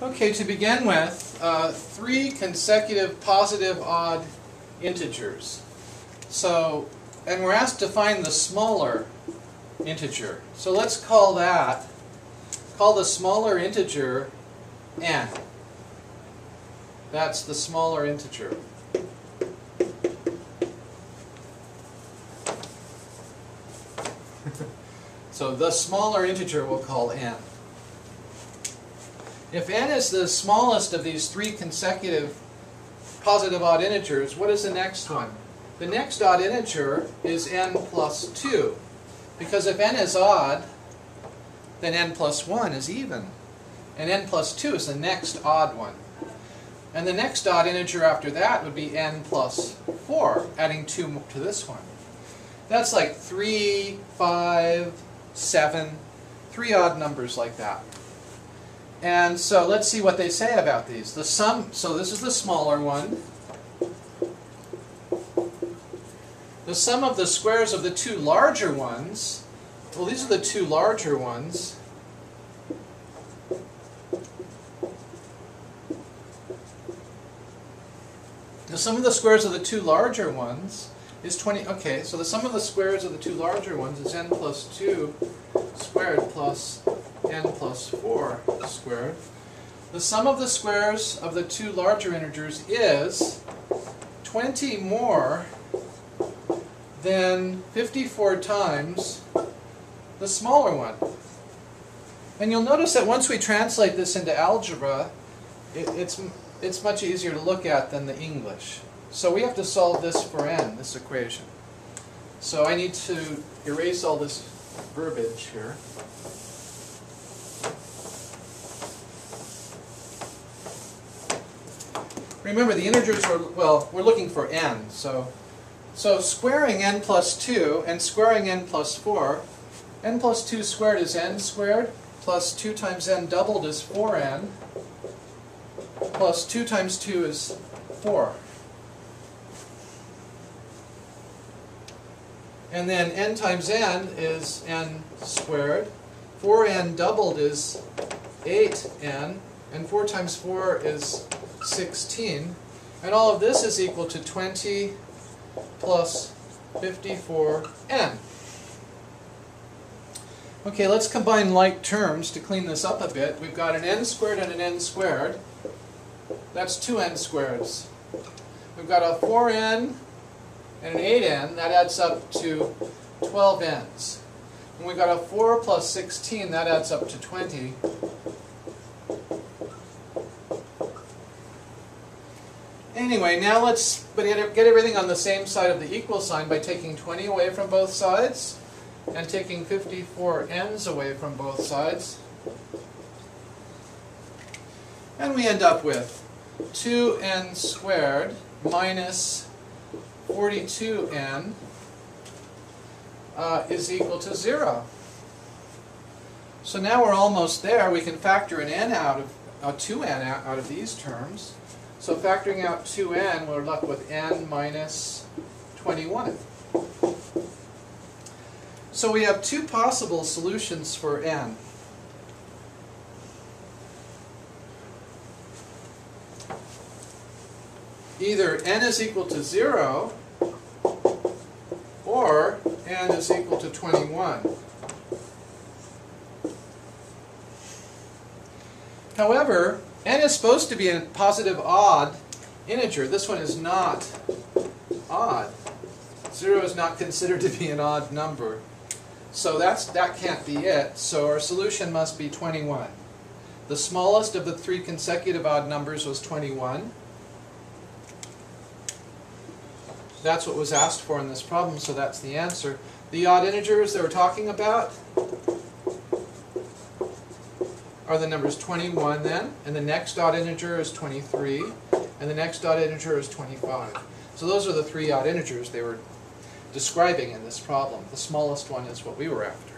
Okay, to begin with, 3 consecutive positive odd integers. So, and we're asked to find the smaller integer. So let's call the smaller integer n. That's the smaller integer. So the smaller integer we'll call n. If n is the smallest of these 3 consecutive positive odd integers, what is the next one? The next odd integer is n plus 2. Because if n is odd, then n plus 1 is even. And n plus 2 is the next odd one. And the next odd integer after that would be n plus 4, adding 2 to this one. That's like 3, 5, 7, 3 odd numbers like that. And so let's see what they say about these. The sum, so this is the smaller one. The sum of the squares of the 2 larger ones, well, these are the 2 larger ones. The sum of the squares of the 2 larger ones is 20. Okay, so the sum of the squares of the 2 larger ones is n plus 2 squared plus n plus 4 squared. The sum of the squares of the 2 larger integers is 20 more than 54 times the smaller one. And you'll notice that once we translate this into algebra, it's much easier to look at than the English. So we have to solve this for n, this equation. So I need to erase all this verbiage here. Remember, the integers are, well, we're looking for n. So squaring n plus 2 and squaring n plus 4, n plus 2 squared is n squared, plus 2 times n doubled is 4n, plus 2 times 2 is 4. And then n times n is n squared, 4n doubled is 8n, and 4 times 4 is 16. And all of this is equal to 20 plus 54n. Okay, let's combine like terms to clean this up a bit. We've got an n squared and an n squared. That's 2n squareds. We've got a 4n and an 8n. That adds up to 12n's. And we've got a 4 plus 16. That adds up to 20. Anyway, now let's get everything on the same side of the equal sign by taking 20 away from both sides and taking 54n's away from both sides. And we end up with 2n squared minus 42n is equal to 0. So now we're almost there. We can factor an n out of 2n out of these terms. So factoring out 2n, we're left with n minus 21. So we have 2 possible solutions for n. Either n is equal to 0 or n is equal to 21. However, n is supposed to be a positive odd integer. This one is not odd. 0 is not considered to be an odd number. So that can't be it. So our solution must be 21. The smallest of the 3 consecutive odd numbers was 21. That's what was asked for in this problem, so that's the answer. The odd integers that we're talking about are the numbers 21 then, and the next odd integer is 23, and the next odd integer is 25. So those are the 3 odd integers they were describing in this problem. The smallest one is what we were after.